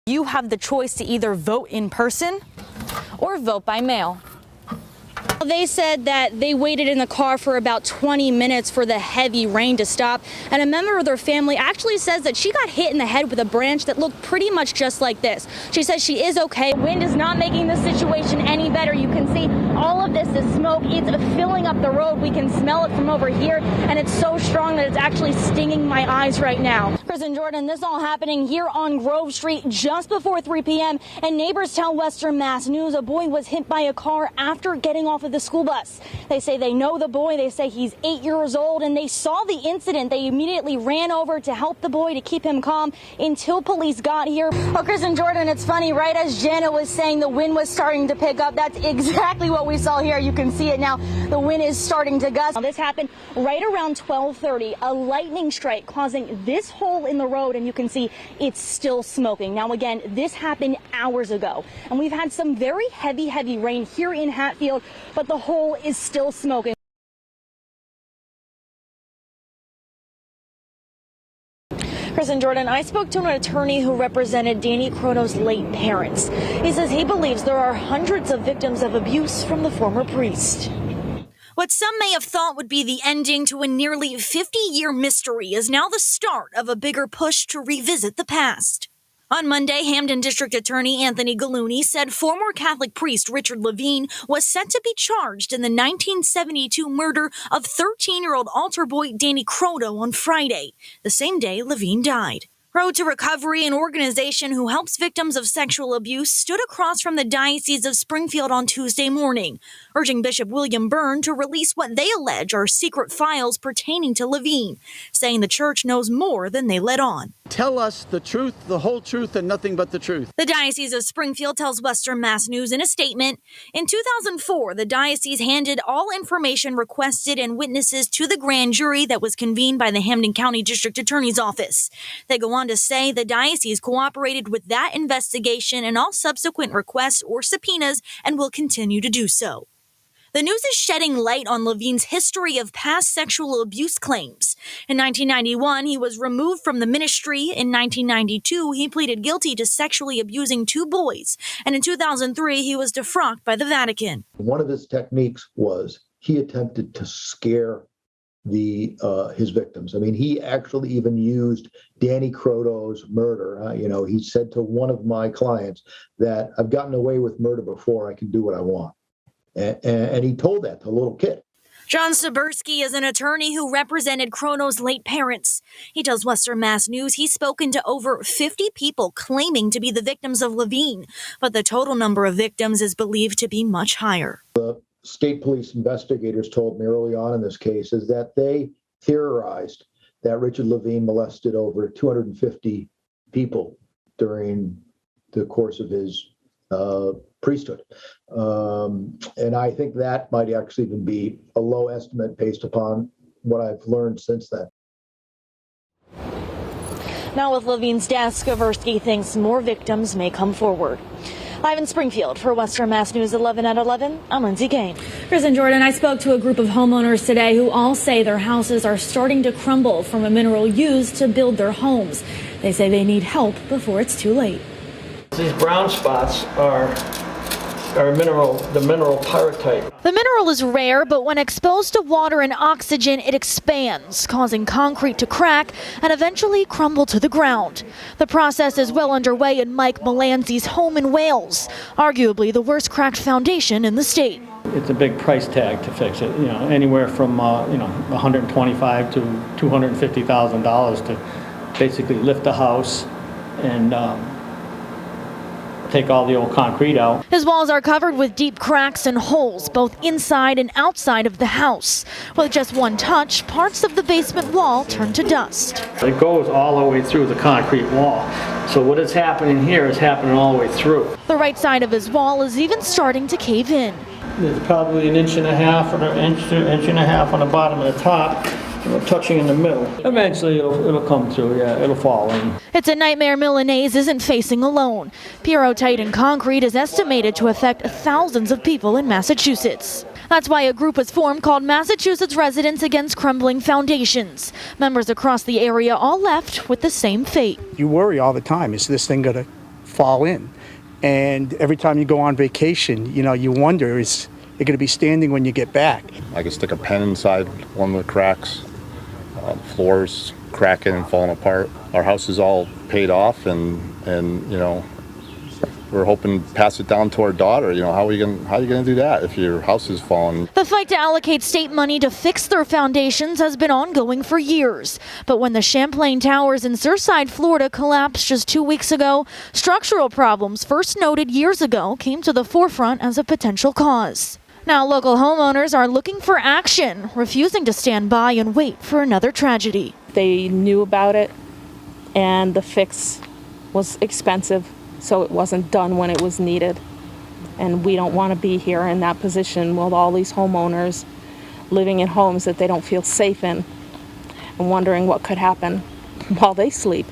You have the choice to either vote in person or vote by mail. They said that they waited in the car for about 20 minutes for the heavy rain to stop, and a member of their family actually says that she got hit in the head with a branch that looked pretty much just like this. She says she is okay. Wind is not making the situation any better. You can see all of this is smoke. It's filling up the road. We can smell it from over here, and it's so strong that it's actually stinging my eyes right now. Chris and Jordan, this all happening here on Grove Street just before 3 p.m. and neighbors tell Western Mass News a boy was hit by a car after getting off of the school bus. They say they know the boy. They say he's 8 years old, and they saw the incident. They immediately ran over to help the boy to keep him calm until police got here. Oh, Chris and Jordan, it's funny. Right as Janet was saying the wind was starting to pick up, that's exactly what we saw here. You can see it now. The wind is starting to gust. Now, this happened right around 12:30. A lightning strike causing this hole in the road, and you can see it's still smoking. Now, again, this happened hours ago, and we've had some very heavy rain here in Hatfield, but the hole is still smoking. Chris and Jordan, I spoke to an attorney who represented Danny Crono's late parents. He says he believes there are hundreds of victims of abuse from the former priest. What some may have thought would be the ending to a nearly 50-year mystery is now the start of a bigger push to revisit the past. On Monday, Hamden District Attorney Anthony Gallooni said former Catholic priest Richard Levine was set to be charged in the 1972 murder of 13-year-old altar boy Danny Crono on Friday, the same day Levine died. Road to Recovery, an organization who helps victims of sexual abuse, stood across from the Diocese of Springfield on Tuesday morning, urging Bishop William Byrne to release what they allege are secret files pertaining to Levine, saying the church knows more than they let on. Tell us the truth, the whole truth, and nothing but the truth. The Diocese of Springfield tells Western Mass News in a statement, in 2004, the diocese handed all information requested and witnesses to the grand jury that was convened by the Hamden County District Attorney's Office. They go on to say the diocese cooperated with that investigation and all subsequent requests or subpoenas and will continue to do so. The news is shedding light on Levine's history of past sexual abuse claims. In 1991, he was removed from the ministry. In 1992, he pleaded guilty to sexually abusing 2 boys. And in 2003, he was defrocked by the Vatican. One of his techniques was he attempted to scare his victims. I mean, he actually even used Danny Crono's murder. He said to one of my clients that I've gotten away with murder before. I can do what I want. And he told that to a little kid. John Sabursky is an attorney who represented Crono's late parents. He tells Western Mass News he's spoken to over 50 people claiming to be the victims of Levine, but the total number of victims is believed to be much higher. The state police investigators told me early on in this case is that they theorized that Richard Levine molested over 250 people during the course of his priesthood. And I think that might actually even be a low estimate based upon what I've learned since then. Now with Levine's death, Skaversky thinks more victims may come forward. Live in Springfield for Western Mass News 11 at 11, I'm Lindsey Kane. Chris and Jordan, I spoke to a group of homeowners today who all say their houses are starting to crumble from a mineral used to build their homes. They say they need help before it's too late. These brown spots are the mineral pyrrhotite. The mineral is rare, but when exposed to water and oxygen, it expands, causing concrete to crack and eventually crumble to the ground. The process is well underway in Mike Melanzi's home in Wales, arguably the worst cracked foundation in the state. It's a big price tag to fix it, anywhere from $125,000 to $250,000 to basically lift the house and take all the old concrete out. His walls are covered with deep cracks and holes, both inside and outside of the house. With just one touch, parts of the basement wall turn to dust. It goes all the way through the concrete wall. So what is happening here is happening all the way through. The right side of his wall is even starting to cave in. There's probably an inch and a half or an inch and a half on the bottom of the top. Touching in the middle. Eventually it'll come through, it'll fall in. It's a nightmare Milanese isn't facing alone. Pyrrhotite and concrete is estimated to affect thousands of people in Massachusetts. That's why a group was formed called Massachusetts Residents Against Crumbling Foundations. Members across the area all left with the same fate. You worry all the time, is this thing going to fall in. And every time you go on vacation, you know, you wonder, is it going to be standing when you get back? I could stick a pen inside one of the cracks. Floors cracking and falling apart. Our house is all paid off, and you know, we're hoping to pass it down to our daughter. You know, how are you going to do that if your house is falling? The fight to allocate state money to fix their foundations has been ongoing for years. But when the Champlain Towers in Surfside, Florida collapsed just 2 weeks ago, structural problems first noted years ago came to the forefront as a potential cause. Now local homeowners are looking for action, refusing to stand by and wait for another tragedy. They knew about it, and the fix was expensive, so it wasn't done when it was needed. And we don't want to be here in that position with all these homeowners living in homes that they don't feel safe in and wondering what could happen while they sleep.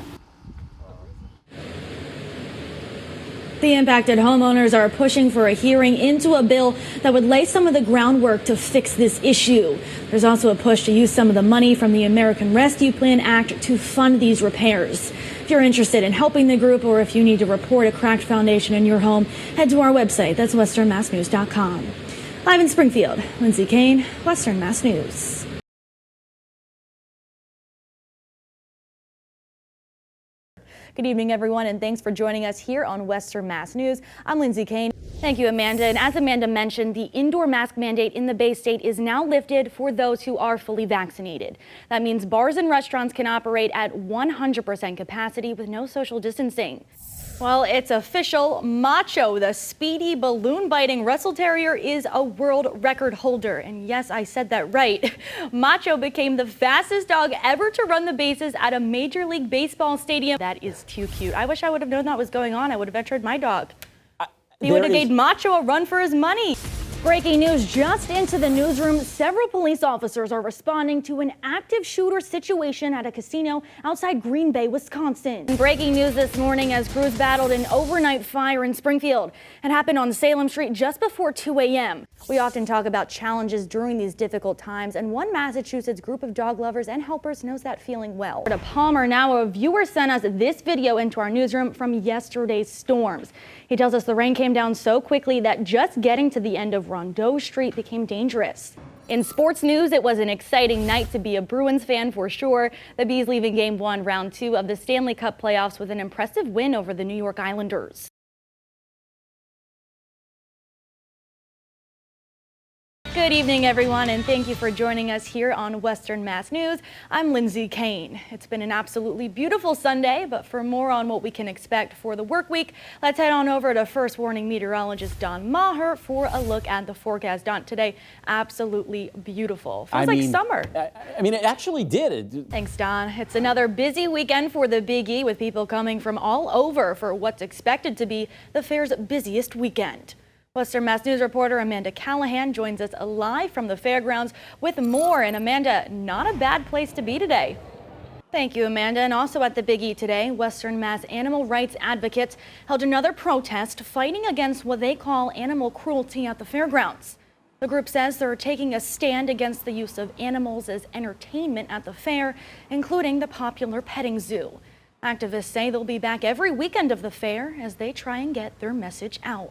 The impacted homeowners are pushing for a hearing into a bill that would lay some of the groundwork to fix this issue. There's also a push to use some of the money from the American Rescue Plan Act to fund these repairs. If you're interested in helping the group, or if you need to report a cracked foundation in your home, head to our website. That's westernmassnews.com. Live in Springfield, Lindsey Kane, Western Mass News. Good evening, everyone, and thanks for joining us here on Western Mass News. I'm Lindsey Kane. Thank you, Amanda. And as Amanda mentioned, the indoor mask mandate in the Bay State is now lifted for those who are fully vaccinated. That means bars and restaurants can operate at 100% capacity with no social distancing. Well, it's official. Macho, the speedy balloon-biting Russell Terrier, is a world record holder. And yes, I said that right. Macho became the fastest dog ever to run the bases at a Major League Baseball stadium. That is too cute. I wish I would have known that was going on. I would have entered my dog. He would have gave Macho a run for his money. Breaking news just into the newsroom. Several police officers are responding to an active shooter situation at a casino outside Green Bay, Wisconsin. Breaking news this morning as crews battled an overnight fire in Springfield. It happened on Salem Street just before 2 a.m. We often talk about challenges during these difficult times, and one Massachusetts group of dog lovers and helpers knows that feeling well. To Palmer, now a viewer sent us this video into our newsroom from yesterday's storms. He tells us the rain came down so quickly that just getting to the end of Rondeau Street became dangerous. In sports news, it was an exciting night to be a Bruins fan for sure. The Bees leaving Game 1, Round 2 of the Stanley Cup playoffs with an impressive win over the New York Islanders. Good evening, everyone, and thank you for joining us here on Western Mass News. I'm Lindsey Kane. It's been an absolutely beautiful Sunday, but for more on what we can expect for the work week, let's head on over to First Warning meteorologist Don Maher for a look at the forecast. Don, today, absolutely beautiful. Feels like summer. I mean, it actually did. Thanks, Don. It's another busy weekend for the Big E, with people coming from all over for what's expected to be the fair's busiest weekend. Western Mass News reporter Amanda Callahan joins us live from the fairgrounds with more. And Amanda, not a bad place to be today. Thank you, Amanda. And also at the Big E today, Western Mass animal rights advocates held another protest fighting against what they call animal cruelty at the fairgrounds. The group says they're taking a stand against the use of animals as entertainment at the fair, including the popular petting zoo. Activists say they'll be back every weekend of the fair as they try and get their message out.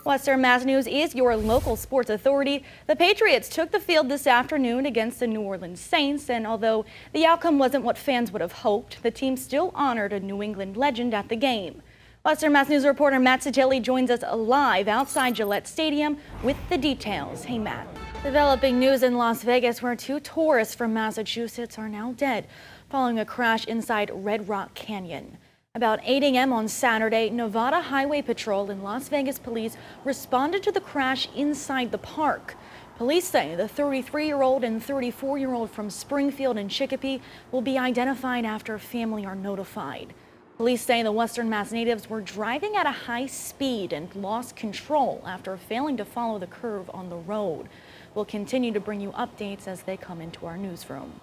Western Mass News is your local sports authority. The Patriots took the field this afternoon against the New Orleans Saints, and although the outcome wasn't what fans would have hoped, the team still honored a New England legend at the game. Western Mass News reporter Matt Satilli joins us live outside Gillette Stadium with the details. Hey, Matt. Developing news in Las Vegas, where 2 tourists from Massachusetts are now dead following a crash inside Red Rock Canyon. About 8 a.m. on Saturday, Nevada Highway Patrol and Las Vegas police responded to the crash inside the park. Police say the 33-year-old and 34-year-old from Springfield and Chicopee will be identified after family are notified. Police say the Western Mass natives were driving at a high speed and lost control after failing to follow the curve on the road. We'll continue to bring you updates as they come into our newsroom.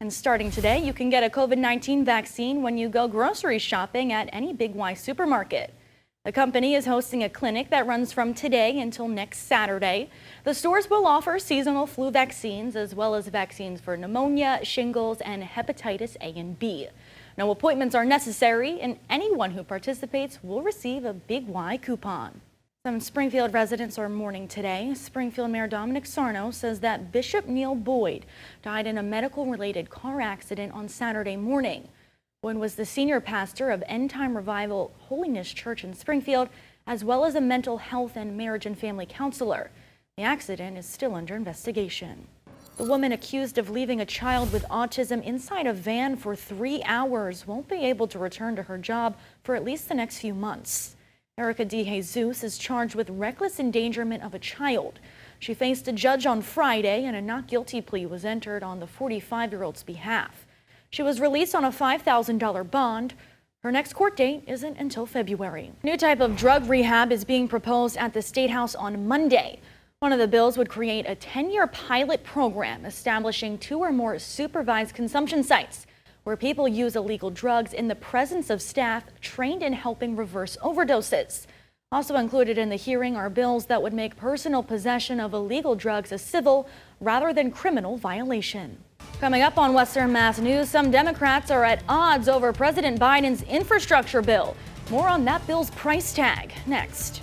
And starting today, you can get a COVID-19 vaccine when you go grocery shopping at any Big Y supermarket. The company is hosting a clinic that runs from today until next Saturday. The stores will offer seasonal flu vaccines as well as vaccines for pneumonia, shingles, and hepatitis A and B. No appointments are necessary, and anyone who participates will receive a Big Y coupon. Some Springfield residents are mourning today. Springfield Mayor Dominic Sarno says that Bishop Neil Boyd died in a medical-related car accident on Saturday morning. Boyd was the senior pastor of End Time Revival Holiness Church in Springfield, as well as a mental health and marriage and family counselor. The accident is still under investigation. The woman accused of leaving a child with autism inside a van for 3 hours won't be able to return to her job for at least the next few months. Erica De Jesus is charged with reckless endangerment of a child. She faced a judge on Friday, and a not guilty plea was entered on the 45-year-old's behalf. She was released on a $5,000 bond. Her next court date isn't until February. A new type of drug rehab is being proposed at the State House on Monday. One of the bills would create a 10-year pilot program establishing 2 or more supervised consumption sites where people use illegal drugs in the presence of staff trained in helping reverse overdoses. Also included in the hearing are bills that would make personal possession of illegal drugs a civil rather than criminal violation. Coming up on Western Mass News, some Democrats are at odds over President Biden's infrastructure bill. More on that bill's price tag next.